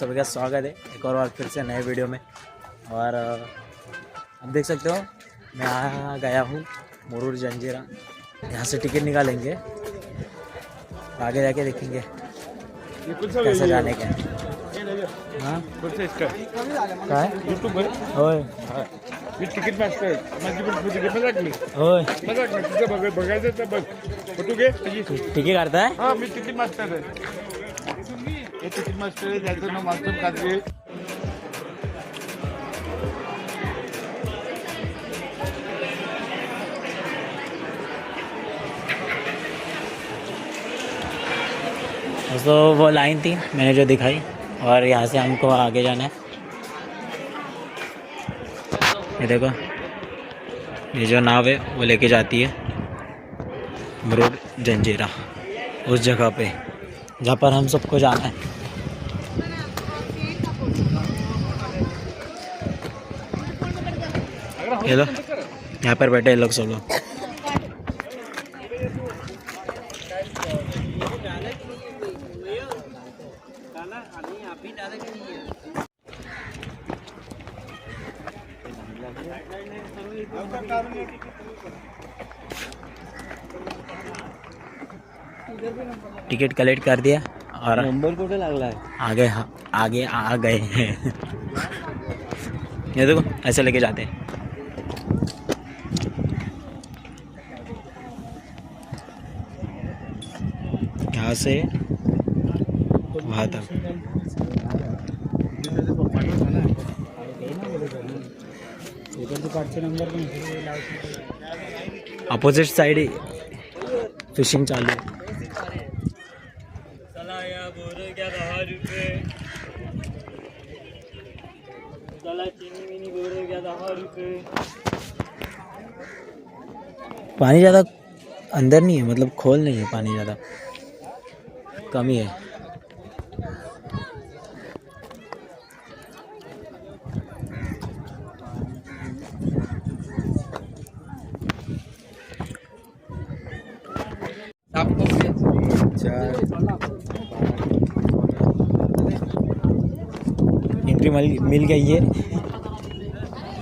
सभी का स्वागत है एक और बार फिर से नए वीडियो में। और आप देख सकते हो मैं आ गया हूँ मुरुड जंजीरा। यहाँ से टिकट निकालेंगे, आगे जाके देखेंगे कैसे जाने का। हाँ तिकीट मास्टर माझी पण तिकीट लागली होय मला वाटलं तुझं बघायचं तर बघ फोटो घे तिकीट काढताय? हां मी तिकीट मास्टर आहे, हे तिकीट मास्टर आहे, त्याचं नाव मास्टर कादरी. तो वो लाइन थी मैंने जो दिखाई, और यहाँ से हमको आगे जाना है। ये देखो ये जो नाव है वो लेके जाती है मुरुड जंजीरा, उस जगह पे जहाँ पर हम सबको जाना है। ये लो यहाँ पर बैठे लोग सब लोग। टिकट कलेक्ट कर दिया और नंबर कुठे लागला आहे? आगे आ गए हैं। ये देखो ऐसे लेके जाते हैं। यहाँ से वहाँ तक अपोजिट साइड फिशिंग चालू है। पानी ज़्यादा अंदर नहीं है, मतलब खोल नहीं है, पानी ज़्यादा कम ही है। एंट्री मिल गई है,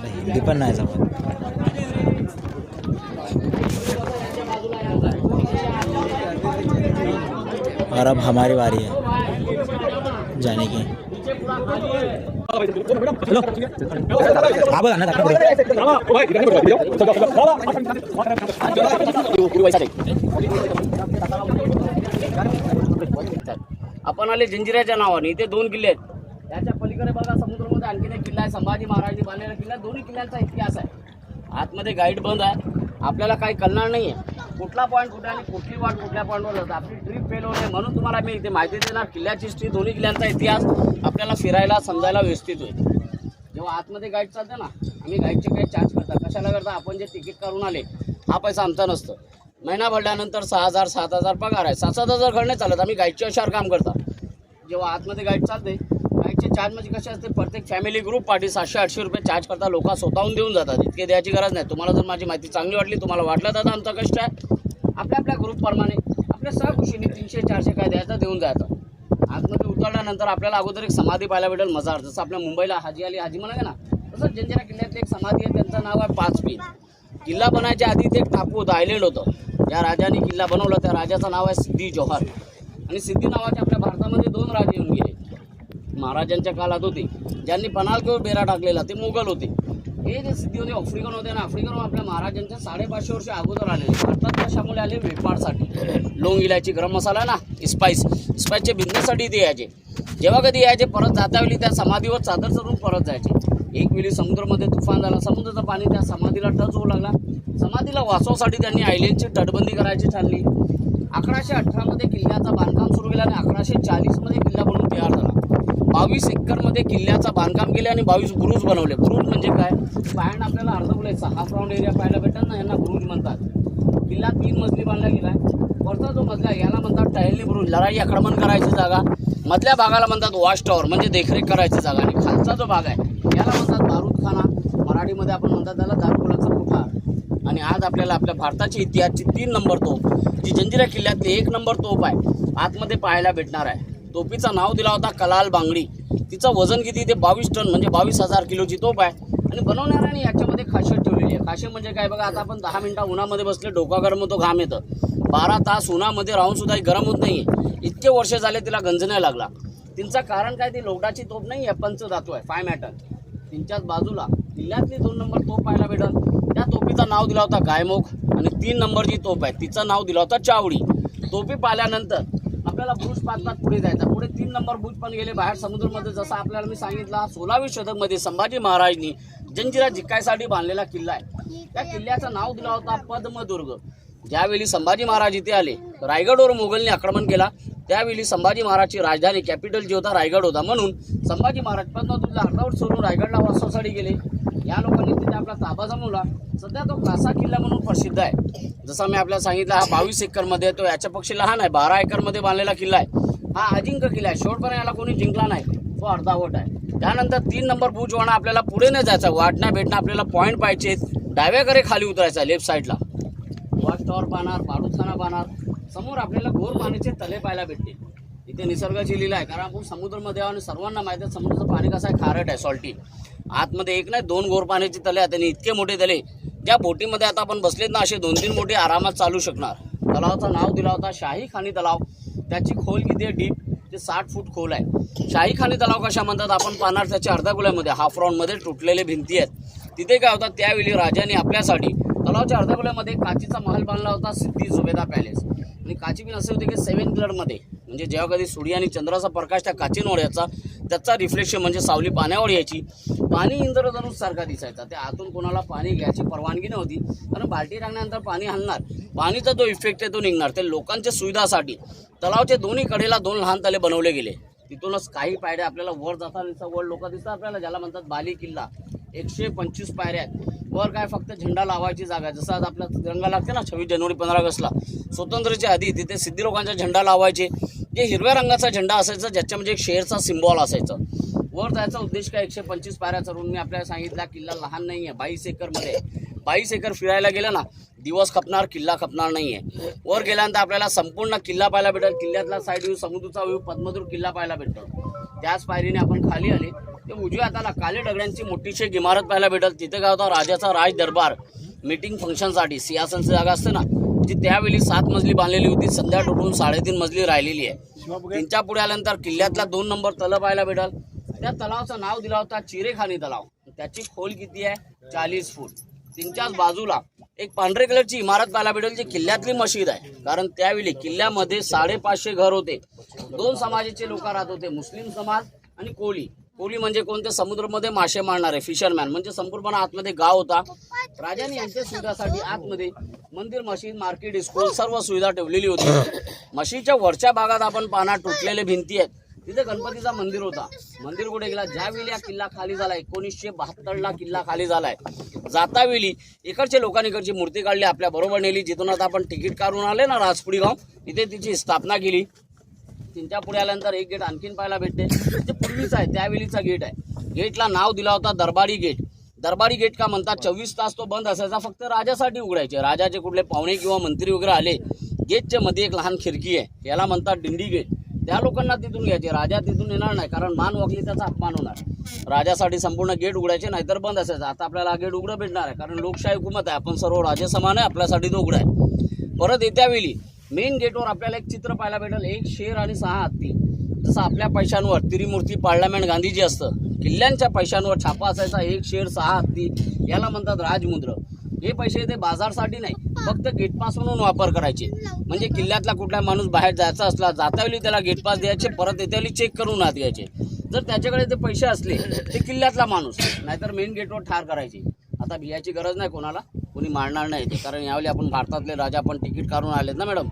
हिंदी पर नहीं समझ। और अब हमारी बारी है जाने की। हेलो आप बोला ना आपण आले जंजिऱ्याच्या नावाने. इथे 2 किल्ले आहेत. त्याच्या पलीकडे बघा समुद्रामध्ये आणखीन एक किल्ला आहे, संभाजी महाराजांनी बांधलेला किल्ला. दोन्ही किल्ल्यांचा इतिहास आहे. आतमध्ये गाईड बंद आहे, आपल्याला काही कळणार नाही आहे कुठला पॉईंट कुठे आणि कुठली वाट कुठल्या पॉईंटवर जातं. आपली ट्रिप फेल होऊ नये म्हणून तुम्हाला मी इथे माहिती देणार. किल्ल्याची हिस्ट्री, दोन्ही किल्ल्यांचा इतिहास आपल्याला फिरायला समजायला व्यवस्थित होईल. जेव्हा आतमध्ये गाईड चालतं ना, आम्ही गाईडचे काही चार्ज करतात. कशाला करता? आपण जे तिकीट काढून आले हा पैसा आमचा नसतं. महिना भरल्यानंतर 6,000 7,000 पगार आहे. 7,000 घड नाही चालत, आम्ही गाईडच्या अशावर काम करतात. जेव्हा आतमध्ये गाईड चालते, गाईडचे चार्ज म्हणजे कसे असते, प्रत्येक फॅमिली ग्रुप पार्टी 700-800 रुपये चार्ज करतात. लोक स्वतःहून देऊन जातात, इतके द्यायची गरज नाही. तुम्हाला जर माझी माहिती चांगली वाटली, तुम्हाला वाटलं दादा आमचा कष्ट आहे, आपल्या ग्रुपप्रमाणे आपल्या सहखुशीने 300-400 काय द्यायचं देऊन जायचं. आतमध्ये उतरल्यानंतर आपल्याला अगोदर एक समाधी पाहायला भेटेल मजार. जसं आपल्या मुंबईला हाजी अली हाजी म्हणाले ना, तसंच जंजिरा किल्ल्यातली एक समाधी आहे, त्यांचं नाव आहे 5 पीर. किल्ला बनायच्या आधी ते एक टापू होतं, आयलंड होतं. ज्या राजाने किल्ला बनवला त्या राजाचं नाव आहे सिद्धी जोहर. आणि सिद्धी नावाचे आपल्या भारतामध्ये 2 राजे येऊन गेले. महाराजांच्या काळात होते, ज्यांनी पनालकीवर बेरा टाकलेला ते मोगल होते. हे जे सिद्धी होते आफ्रिकन होते ना, आफ्रिकन आपल्या महाराजांच्या 550 वर्ष अगोदर आलेले. भारतात कशामुळे आले? वेपारसाठी. लोंग इलायची, गरम मसाला ना, स्पाइसचे बिझनेससाठी ते यायचे. जेव्हा कधी यायचे परत जातावेळी त्या समाधीवर चादर चढून परत जायचे. एक वेळी समुद्रामध्ये तुफान झाला, समुद्राचं पाणी त्या समाधीला टच होऊ लागला. समाधीला वाचवण्यासाठी त्यांनी आयलँडची तटबंदी करायची ठरली. 1118 मध्ये किल्ल्याचं बांधकाम सुरू केलं आणि 1140 मध्ये किल्ला बनवून तयार झाला. 22 एकरमध्ये किल्ल्याचं बांधकाम केले आणि 22 बुरुज बनवले. बुरुज म्हणजे काय? बाहेर आपल्याला अर्ध बोलायचा हाफ राऊंड एरिया पाहायला भेटत ना, यांना बुरुज म्हणतात. किल्ला 3 मजली बांधला गेला आहे. वरचा जो मजला याला म्हणतात टहलनी बुरुज, लढाई आक्रमण करायची जागा. मधल्या भागाला म्हणतात वॉच टॉवर, म्हणजे देखरेख करायची जागा. आणि खालचा जो भाग आहे याला म्हणतात बारूदखाना, मराठीमध्ये आपण म्हणतात त्याला दारुगोळाचा कोठार. आणि आज आपल्याला आपल्या भारताची इतिहासची 3 नंबर तोफ, जी जंजिरा किल्ल्यातली 1 नंबर तोफ आहे, आतमध्ये पाहायला भेटणार आहे. तोफीचं नाव दिला होता कलाल बांगडी. तिचं वजन किती ते 22 टन म्हणजे 22,000 किलोची तोफ आहे. आणि बनवणाऱ्याने याच्यामध्ये खासियत ठेवलेली आहे. खासियत म्हणजे काय बघा, आता आपण 10 मिनिटं उन्हामध्ये बसले, डोका गरम होतो, घाम येतं. 12 तास उन्हामध्ये राहून सुद्धा गरम होत नाही. इतके वर्ष झाले तिला गंज नाही लागला. तिचं कारण काय, ती लोखंडाची तोफ नाही आहे, पंचधातू आहे, 5 मॅटन. तिच्याच बाजूला किल्ल्यातली 2 नंबर तोफ पाहायला भेटल. त्या तोफीचं नाव दिला होता गायमुख. आणि 3 नंबरची तोफ आहे तिचं नाव दिलं होतं चावडी. तोफी पाहिल्यानंतर आपल्याला बुर्ज पाहतात पुढे जायचं. पुढे 3 नंबर बुर्ज पण गेले बाहेर समुद्रामध्ये. जसं आपल्याला मी सांगितलं, 16वी शतकमध्ये संभाजी महाराजांनी जंजिरा जिंकायसाठी बांधलेला किल्ला आहे. त्या किल्ल्याचं नाव दिला होता पद्मदुर्ग. ज्यावेळी संभाजी महाराज इथे आले, रायगडवर मोगलने आक्रमण केला, त्यावेळी संभाजी महाराजची राजधानी कॅपिटल जी होता रायगड होता. म्हणून संभाजी महाराज पद्मदुर्गला अर्धावट सोडून रायगडला वासासाठी गेले. या लोकांनी तिथे आपला ताबा जमवला. सध्या तो कासा किल्ला म्हणून प्रसिद्ध आहे. जसं मी आपल्याला सांगितलं, हा 22 एकरमध्ये, तो याच्यापेक्षा लहान आहे, 12 एकरमध्ये बांधलेला किल्ला आहे. हा अजिंक्य किल्ला आहे. शेवटपर्यंत याला कोणी जिंकला नाही, तो अर्धावट आहे. त्यानंतर 3 नंबर बुजवाणा आपल्याला पुढे नाही जायचा, वाटणं भेटणं, आपल्याला पॉईंट पाहिजे. डाव्याकडे खाली उतरायचा लेफ्ट साईडला. वॉच टॉवर पाहणार, बारूदखाना पाहणार. समोर आपल्याला घोर पाण्याचे तले पाहायला भेटते. इथे निसर्गाची लीला आहे, कारण आपण समुद्रामध्ये आहोत आणि सर्वांना माहिती आहे समुद्राचं पाणी कसं आहे, खारट आहे, सॉल्टी. आतमध्ये एक नाही 2 घोर पाण्याचे तले आहेत आणि इतके मोठे तले, ज्या बोटीमध्ये आता आपण बसलेत ना, असे 2-3 बोटी आरामात चालू शकणार. तलावाचं नाव दिला होता शाही खानी तलाव. त्याची खोल किती आहे, डीप ते 60 फूट खोल आहे. शाही खानी तलाव कशा म्हणतात आपण पाहणार, त्याच्या अर्ध्या गोल्यामध्ये हाफ राऊंडमध्ये तुटलेले भिंती आहेत. तिथे काय होतं, त्यावेळी राजाने आपल्यासाठी तलावाच्या अर्ध्या गोल्यामध्ये काचीचा महल बांधला होता, सिद्धी जुबेदा पॅलेस. आणि काची पण असे होते की 7 कलरमध्ये, म्हणजे जेव्हा कधी सूर्य आणि चंद्राचा प्रकाश त्या काचींवर यायचा, त्याचा रिफ्लेक्शन म्हणजे सावली पाण्यावर यायची. पाणी इंद्रधनुष सारखा दिसायचा. त्या आतून कोणाला पाणी घ्यायची परवानगी नव्हती, कारण बाल्टी टाकल्यानंतर पाणी हलणार, पाणीचा जो इफेक्ट आहे तो निघणार. ते लोकांच्या सुविधासाठी तलावाच्या दोन्ही कडेला 2 लहान तले बनवले गेले. तिथूनच काही पायऱ्या आपल्याला वर जाताना वर लोक दिसतात आपल्याला, ज्याला म्हणतात बाली किल्ला. 125 पायऱ्या आहेत. वर काय फक्त झेंडा लावायची जागा आहे. जसं आज आपला तिरंगा लागते ना 26 जानेवारी 15 ऑगस्टला, स्वातंत्र्याच्या आधी तिथे सिद्धी लोकांचा झेंडा लावायचे. जे हिरव्या रंगाचा झेंडा असायचा, ज्याच्या म्हणजे एक शेरचा सिम्बॉल असायचं. वर जायचा उद्देश काय, 125 पायऱ्या चढून मी आपल्याला सांगितला किल्ला लहान नाही आहे, 22 एकरमध्ये. 22 एकर फिरायला गेलं ना, दिवस खपणार, किल्ला खपणार नाही आहे. वर गेल्यानंतर आपल्याला संपूर्ण किल्ला पाहायला भेटेल. किल्ल्यातला साईड व्ह्यू, समुद्राचा व्ह्यू, पद्मदुर्ग किल्ला पाहायला भेटतो. त्याच पायरीने आपण खाली आले ते उजव्या हाताला काले दगडांची मोठीशी इमारत पाहायला भेटेल. तिथे काय होता, राजाचा राज दरबार मीटिंग फंक्शनसाठी सिंहासनची जागा असते ना, जी त्यावेळी 7 मजली बांधलेली होती, सध्या टोटून 3.5 मजली राहिलेली आहे. त्यांच्या पुढे आल्यानंतर किल्ल्यातला 2 नंबर तलाव पाहायला भेटेल. त्या तलावाचं नाव दिला होता चिरेखानी तलाव. त्याची खोल किती आहे, 40 फूट. त्यांच्याच बाजूला एक पांढरे कलरची इमारत पाहायला भेटेल, जी किल्ल्यातली मशीद आहे. कारण त्यावेळी किल्ल्यामध्ये 550 घर होते. 2 समाजाचे लोक राहत होते, मुस्लिम समाज आणि कोळी. कोळी म्हणजे कोणते, समुद्रामध्ये मासे मारणारे, फिशरमॅन. म्हणजे संपूर्ण आतमध्ये गाव होता. राजाने यांच्या सुविधासाठी आतमध्ये मंदिर, मशीद, मार्केट, स्कूल सर्व सुविधा ठेवलेली होती. मशीदच्या वरच्या भागात आपण पाहणार तुटलेले भिंती आहेत. तिथे गणपतीचा मंदिर होता. मंदिर कुठे गेला, ज्यावेळी हा किल्ला खाली झाला, 1972ला किल्ला खाली झालाय. जातावेळी इकडच्या लोकांनी इकडची मूर्ती काढली, आपल्या बरोबर नेली. जिथून आता आपण तिकीट काढून आले ना राजपुडी गाव, तिथे तिची स्थापना केली. त्यांच्या पुढे आल्यानंतर एक गेट आणखीन पाहायला भेटते, ते पूर्वीचा आहे, त्यावेळीचा गेट आहे. गेटला नाव दिला होता दरबारी गेट. दरबारी गेट का म्हणतात, 24 तास तो बंद असायचा, फक्त राजासाठी उघडायचे. राजाचे कुठले पाहुणे किंवा मंत्री वगैरे आले, गेटच्या मध्ये एक लहान खिडकी आहे, याला म्हणतात दिंडी गेट. त्या लोकांना तिथून घ्यायचे, राजा तिथून येणार नाही, कारण मान वाकली त्याचा अपमान होणार. राजासाठी संपूर्ण गेट उघडायचे, नाहीतर बंद असायचं. आता आपल्याला गेट उघडं भेटणार आहे, कारण लोकशाही हुकूमत आहे, आपण सर्व राजे समान आहे, आपल्यासाठी तो उघडा आहे. परत येत्यावेळी मेन गेटवर आपल्याला एक चित्र पाहायला भेटेल, 1 शेर आणि 6 हत्ती. जसं आपल्या पैशांवर त्रिमूर्ती पार्लमेंट गांधीजी असतं, किल्ल्यांच्या पैशांवर छापा असायचा, 1 शेर 6 हत्ती. याला म्हणतात राजमुद्र. हे पैसे ते बाजारसाठी नाही, फक्त गेटपास म्हणून वापर करायचे. म्हणजे किल्ल्यातला कुठला माणूस बाहेर जायचा असला, जातावेळी त्याला गेटपास द्यायचे, परत येत्यावेळी चेक करून आत यायचे. जर त्याच्याकडे ते पैसे असले ते किल्ल्यातला माणूस, नाहीतर मेन गेटवर ठार करायचे. आता भियाची गरज नाही कोणाला, कोणी मारणार नाही ते, कारण यावेळी आपण भारतातले राजा आपण तिकीट काढून आलेत ना मॅडम.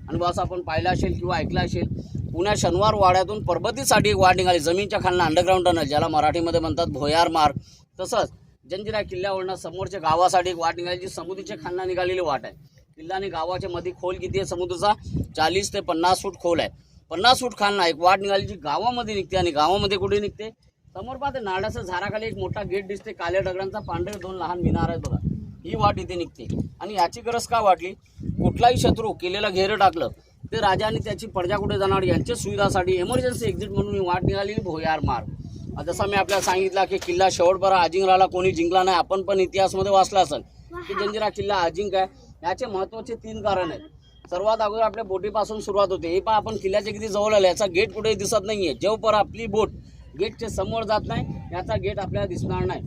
आणि बस आपण पाहिलं असेल किंवा ऐकलं असेल, पुण्या शनिवार वाड्यातून परबतीसाठी एक वाट निघाली, जमीनच्या खालनं अंडरग्राऊंड टनल, ज्याला मराठीमध्ये म्हणतात भोयार मार्ग. तसंच जंजिरा किल्ल्यावरनं समोरच्या गावासाठी एक वाट निघाली, जी समुद्राच्या खालनं निघालेली वाट आहे. किल्ला आणि गावाच्या मध्ये खोल किती आहे समुद्राचा, 40 ते 50 फूट खोल आहे. 50 फूट खालनं एक वाट निघाली, जी गावामध्ये निघते. आणि गावामध्ये कुठे निघते, समोर पाहते नारळाच्या झाडाखाली एक मोठा गेट दिसते, काल्या दगडांचा, पांढरे 2 लहान मिनार आहेत बघा. ही वाट इथे निघते. आणि याची गरज का वाटली, कुठलाही शत्रू किल्ल्याला घेरं टाकलं ते राजा आणि त्याची प्रजा कुठे जाणार यांच्या सुविधासाठी इमर्जन्सी एक्झिट म्हणून ही वाट निघालेली भोयार मार्ग. जसं मी आपल्याला सांगितलं की किल्ला शेवटपर्यंत अजिंक्यराला कोणी जिंकला नाही. आपण पण इतिहासमध्ये वाचला असेल की जंजिरा किल्ला अजिंक्य आहे. याचे महत्त्वाचे 3 कारण आहेत. सर्वात अगोदर आपल्या बोटीपासून सुरुवात होते. हे पण आपण किल्ल्याच्या किती जवळ आले, याचा गेट कुठेही दिसत नाहीये. जेव्हापर्यंत आपली बोट गेटच्या समोर जात नाही याचा गेट आपल्याला दिसणार नाही.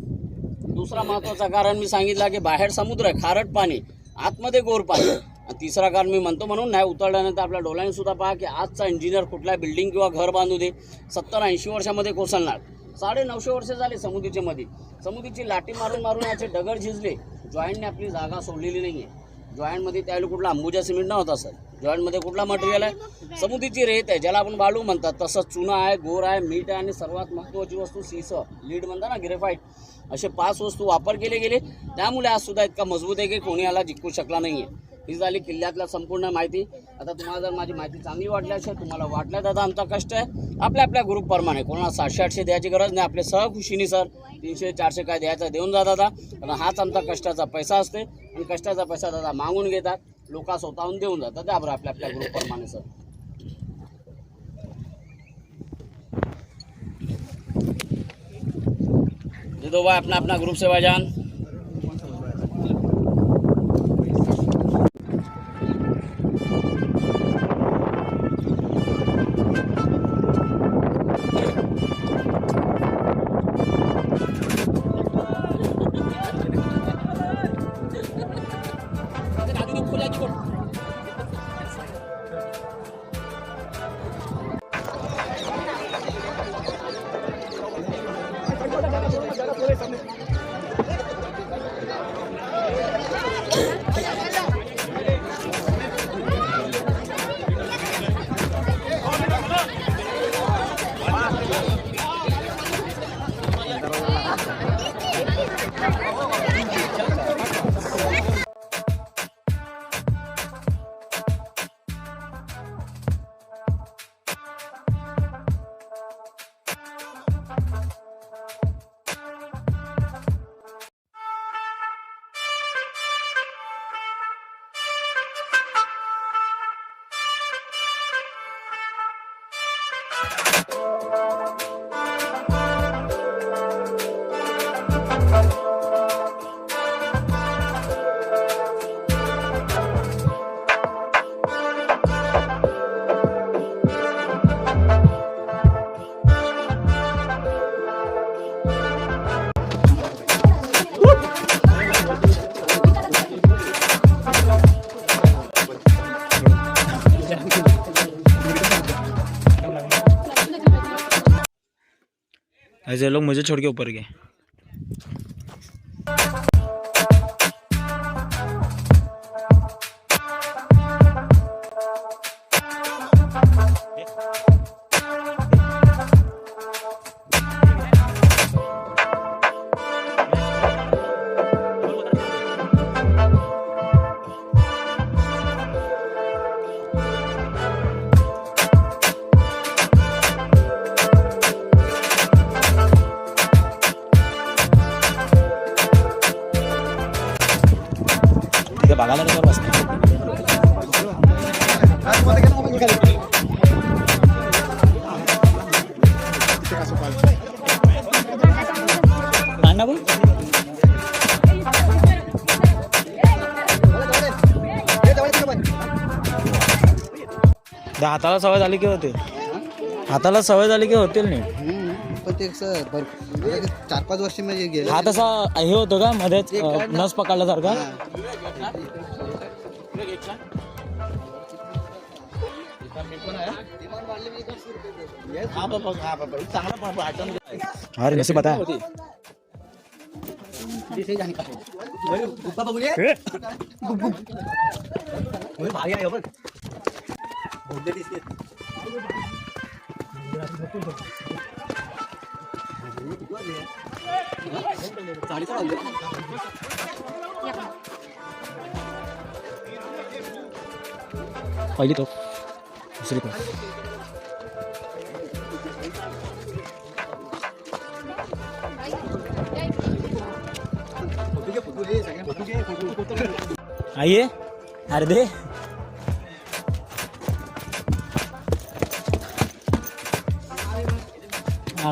दुसरा महत्त्वाचा कारण मी सांगितलं की बाहेर समुद्र आहे, खारट पाणी, आतमध्ये गोर पाणी. आणि तिसरा कारण मी म्हणतो म्हणून नाही उतरल्यानंतर आपल्या डोळ्याने सुद्धा पहा की आजचा इंजिनियर कुठल्या बिल्डिंग किंवा घर बांधू दे 70-80 वर्षामध्ये कोसळणार. 950 वर्ष झाले समुद्रीच्या मध्ये. समुद्रीची लाटी मारून मारून याचे दगड झिजले. जॉईंटने आपली जागा सोडलेली नाही आहे. जॉईंटमध्ये त्यावेळी कुठला अंबुजा सिमेंट नव्हता सर. जॉईंटमध्ये कुठला मटेरियल आहे, समुद्रीची रेत आहे ज्याला आपण बालू म्हणतात. तसंच चुना आहे, गोर आहे, मीठ आहे आणि सर्वात महत्त्वाची वस्तू सीस, लीड म्हणतात ना, ग्रेफाईट. असे 5 वस्तू वापर केले गेले. त्यामुळे आज सुद्धा इतका मजबूत आहे की कोणी याला जिंकू शकला नाही आहे. ही झाली किल्ल्यातल्या संपूर्ण माहिती. आता तुम्हाला जर माझी माहिती चांगली वाटली असेल, तुम्हाला वाटलं दादा आमचा कष्ट आहे आपल्या आपल्या ग्रुपप्रमाणे, कोणाला 700-800 द्यायची गरज नाही. आपले सहखुशीने सर 300-400 काय द्यायचं देऊन जा दादा. कारण हाच आमचा कष्टाचा पैसा असते आणि कष्टाचा पैसा दादा मागून घेतात, लोक स्वतःहून देऊन जातात. त्या बरं आपल्या आपल्या ग्रुपप्रमाणे सर. दो भाई अपना अपना ग्रुप से भाईजान. ऐसे लोग मुझे छोड़ के ऊपर गए. बघायला तर बसते. हाताला सवय झाली की होते, हाताला सवय झाली की होतील नाही. पण ते 4-5 वर्ष म्हणजे गेले. हा तसा हे होतो का मध्येच नस पकडल्यासारखा. अरे नसे बता पहिली तो दुसरी तो आइए. अरे दे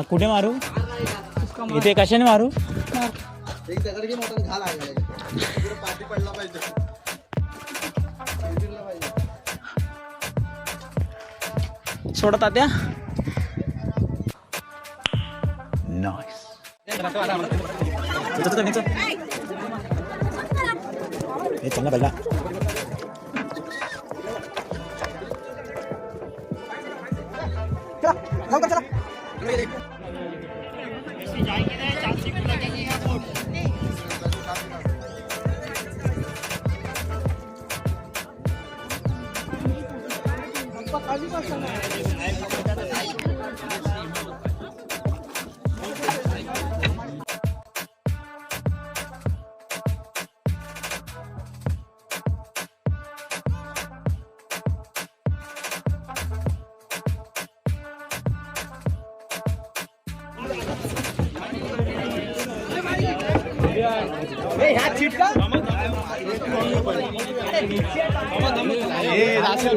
कुठे मारू इथे कशाने मारू सोडा तात्या हे चल ना पहिला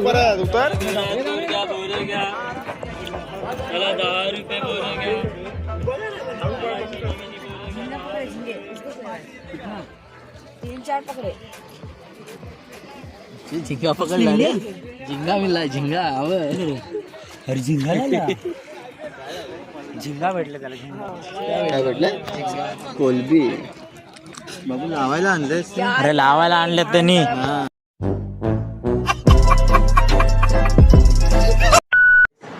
परत उतर तीन चार पकड़े झिंगा पकडला रे झिंगा मिळाला झिंगा अरे झिंगा झिंगा भेटले त्याला काय भेटलं कोलबी बाबू लावायला आणलेस अरे लावायला आणले त्यांनी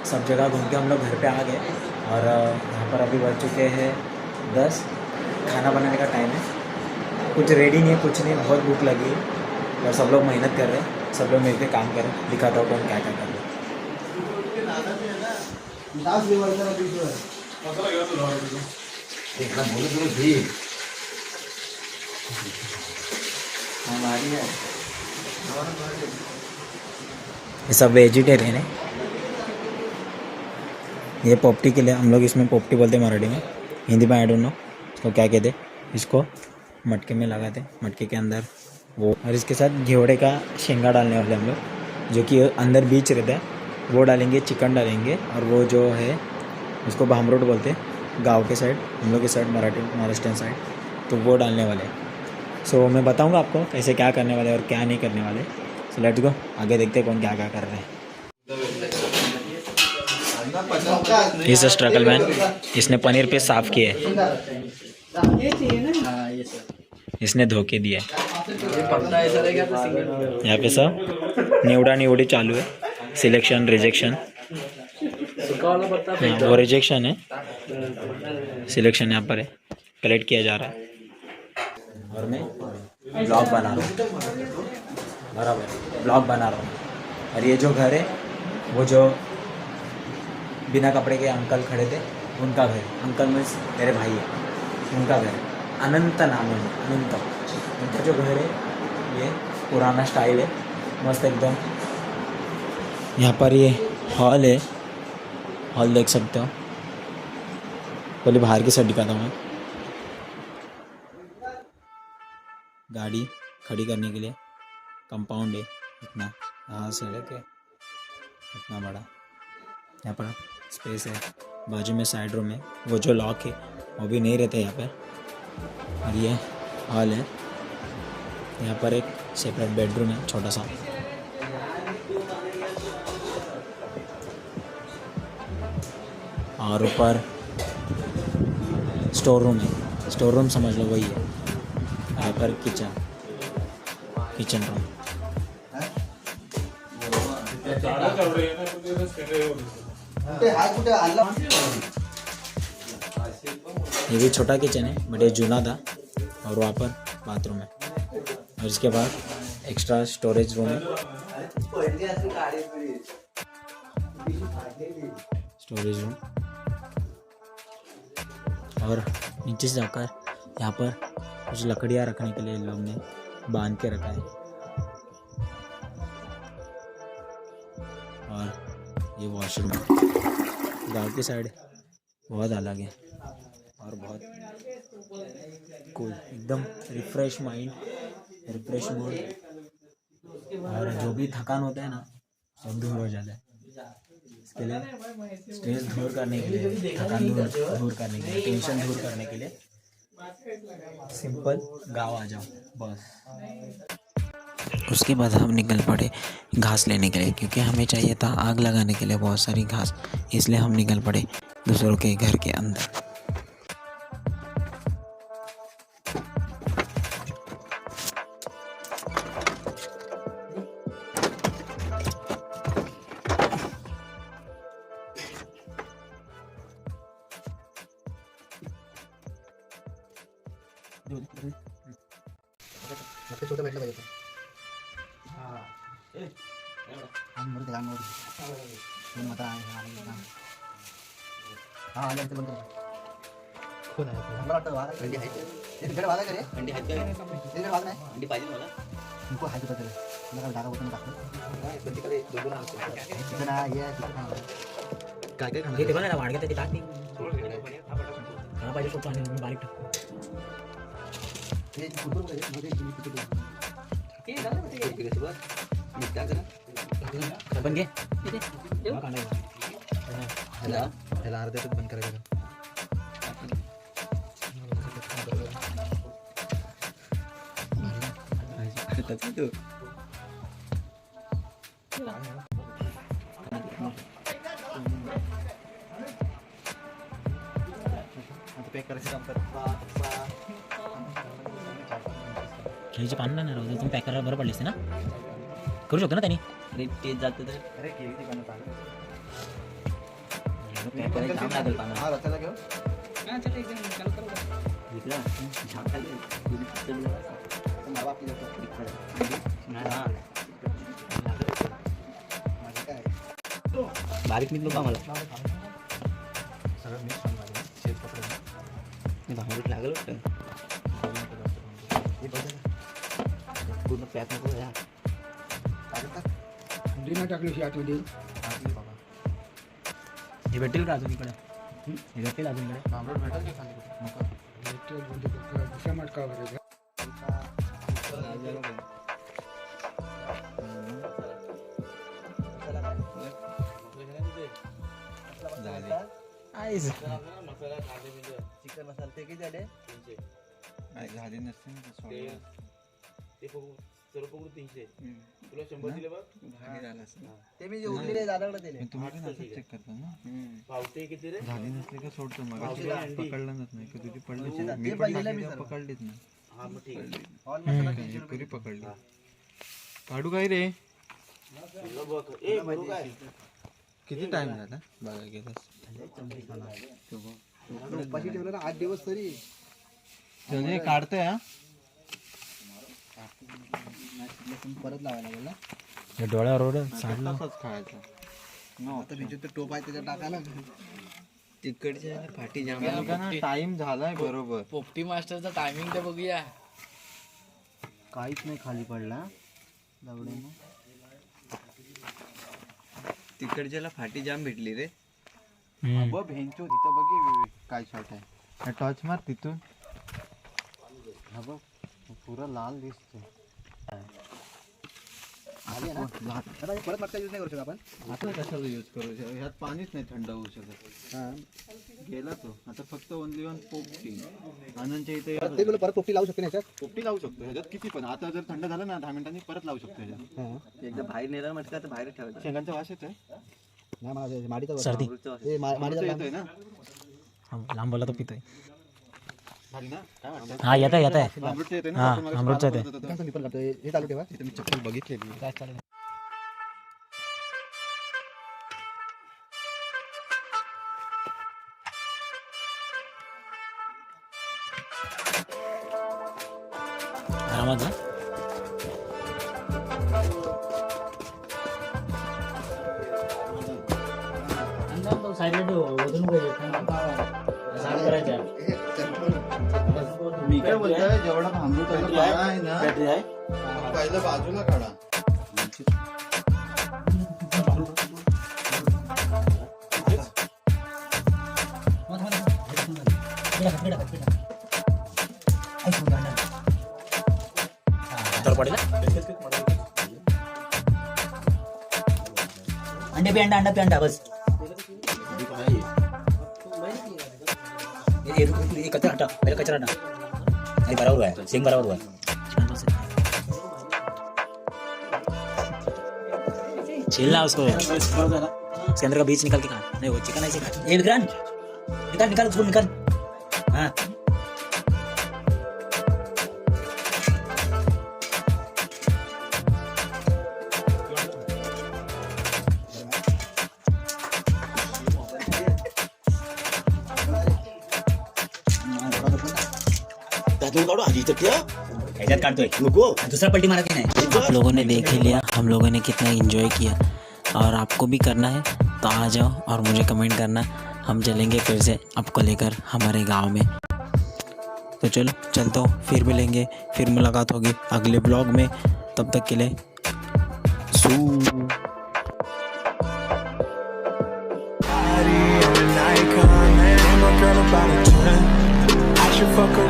सब जगह घूम के हम लोग घर पे आ गए और यहाँ पर अभी बढ़ चुके हैं 10 खाना बनाने का टाइम है कुछ रेडी नहीं है कुछ नहीं बहुत भूख लगी है और सब लोग मेहनत कर रहे हैं सब लोग मिलकर काम कर रहे हैं दिखाता हूँ कौन क्या क्या कर रहे ये सब वेजिटेरियन है ये पोपटी के लिए हम लोग इसमें पोपटी बोलते हैं मराठी में हिंदी में आई डोंट नो इसको क्या कहते इसको मटके में लगाते मटके के अंदर वो और इसके साथ घेवड़े का शेंगा डालने वाले हम लोग जो कि अंदर बीच रहता है वो डालेंगे चिकन डालेंगे और वो जो है उसको भामरोट बोलते हैं गांव के साइड हम लोग के साइड महाराष्ट्रियन साइड तो वो डालने वाले सो मैं बताऊंगा आपको कैसे क्या करने वाले और क्या नहीं करने वाले सो लेट्स गो आगे देखते हैं कौन क्या क्या कर रहे हैं इस स्ट्रगल मैन इसने पनीर पे साफ किए इसने धोखे दिए यहाँ पे सब निवडा निवडी चालू है सिलेक्शन रिजेक्शन वो रिजेक्शन है सिलेक्शन यहाँ पर है कलेक्ट किया जा रहा है और मैं ब्लॉग बना रहा हूँ बराबर ब्लॉग बना रहा हूँ और ये जो घर है वो जो बिना कपड़े के अंकल खड़े थे उनका घर अंकल मीन्स मेरे भाई है उनका घर अनंत नाम है अनंत उनका जो घर है ये पुराना स्टाइल है मस्त एकदम यहाँ पर ये हॉल है हॉल देख सकते हो पहले बाहर की साइड दिखाता हूँ मैं गाड़ी खड़ी करने के लिए कंपाउंड है इतना यहाँ से लेके इतना बड़ा यहाँ पर स्पेस है बाजू में साइड रूम है वो जो लॉक है वो भी नहीं रहता यहाँ पर और ये हॉल है यहाँ पर एक सेपरेट बेडरूम है छोटा सा और ऊपर स्टोर रूम है स्टोर रूम समझ लो वही है यहाँ पर किचन रूम ये भी छोटा किचन है बट ये जूना था और वहाँ पर बाथरूम है और इसके बाद एक्स्ट्रा स्टोरेज रूम है स्टोरेज रूम और नीचे से जाकर यहाँ पर कुछ लकड़ियाँ रखने के लिए इन लोग ने बांध के रखा है और ये वॉशरूम गांव की साइड बहुत अलग है और बहुत कूल एकदम रिफ्रेश माइंड रिफ्रेश मूड और जो भी थकान होता है ना सब दूर हो जाता है इसके लिए स्ट्रेस दूर करने के लिए, थकान दूर करने के लिए, टेंशन दूर करने के लिए सिंपल गाँव आ जाओ बस। उसके बाद हम निकल पड़े घास लेने के लिए, क्योंकि हमें चाहिए था आग लगाने के लिए बहुत सारी घास, इसलिए हम निकल पड़े दूसरों के घर के अंदर। छोटं भेटलं पाहिजे काय ते बघा ना वाडग्यात ते टाक नाही मला पाहिजे फोटो आणि मी बारीक टाकतो पण घे ह्याला अर्ध्यातच बंद करायचं पॅक करायचं काम कर खेळीचे पान नाही राहू तुम्ही पॅक करायला बरं पडले असते ना, करू शकतो ना त्यांनी. अरे तेच जातं तर अरे केली ती पानं चालू पॅक करायचं काम लागेल पाना. हा रस्त्याला घेऊ इकडं झाड खाली मावा आपली काय बारीक निघलो का मला सगळं मिक्स होऊन लागलं शेत पकडून भांगडीत लागलं वाटतं. पूर्ण पॅक नको या टाकली आठवडी हे भेटेल का अजून इकडे, हे भेटेल अजून इकडे आंबट भेटेल की खाली नको चिकन मसाला ते किती झाले झाले नसते ते सर्व पकडून 300 तुला 100 दिले बघ ते मी उरलेले दादाकडे दिले तुम्ही पण असंच चेक करता ना पावते किती रे झाली नसली का सोडतो मग पकडलंच नाही का तुझी पडली ते मी पण पडलेलं टाकली मी तेव्हा सर्व. पकडलीच नाही हा मग ठीक आहे ऑल मसाला 300 रुपये पुरी पकडली काढू काय रे किलो बघ ए भरू काय किती टाइम झाला बघा गेलास उपाशी ठेवलं ना 8 दिवस तरी चल काढतोय हा परत लावायला लागेल ना हे डोळ्यावर सांडलं. तसंच खायचं आता त्याच्यात ते टोप आहे त्याच्यात टाकायला तिकडच्या फाटी जाम टाइम झालाय बरोबर पोपटी मास्टरचा टायमिंग तर बघूया. काहीच नाही खाली पडला दगडानं तिकडच्याला फाटी जाम भेटली रे बघ भेंचो तिथं बघ काय शॉट आहे टॉर्च मार तिथून हा बघ पुरा लाल दिसतो आली ना आता हे परत मटका यूज नाही करू शकत आपण आता कशाला यूज करू शकतो ह्यात पाणीच नाही थंड होऊ शकत हा गेला तो आता फक्त ओनली वन पोपटी आनंदच्या इथे ते बोल परत पोपटी लावू शकते ना याच्यात पोपटी लावू शकतो ह्याच्यात किती पण आता जर थंड झालं ना 10 मिनिटांनी परत लावू शकतो ह्याच्यात हा एकदा बाहेर नेला मटका तर बाहेर ठेवायचा. शेंगांचा वास येतोय नाही मला माडीचा सर्दी हे माडीचा येतोय ना लांब बोला तो पितोय. झाली ना काय वाटतं हा येत आहे अमृतचं येतोय हा, ना आपण अमृतचं मागे येतंय. पाहत होतो. मी पण लागतो हे चालू ठेवा इथे मी चप्पल बघितलेली काय चालेल. आरामात जा. मी काय बोलतोय जेवढा अमृताचा पाळा आहे ना पहिलं बाजूला काढा अंडे पे अंडा अंडा पे अंडा बस. हटा पहले कचरा हटा नहीं बराबर हुआ है सिंग बराबर हुआ है छीलना उसको उसके अंदर का बीज निकाल के खा नहीं वो चिकन ऐसे खा ये निकाल निकाल उसको निकाल हाँ ऐसा काटतोय दूसरा पलटी मारा की नाही आप लोगों ने देख ही लिया हम लोगों ने कितना एंजॉय किया और आपको भी करना है तो आ जाओ और मुझे कमेंट करना हम चलेंगे फिर से आपको लेकर हमारे गांव में तो चलो चलता हूँ फिर मिलेंगे फिर मुलाकात होगी अगले ब्लॉग में तब तक के लिए Fuck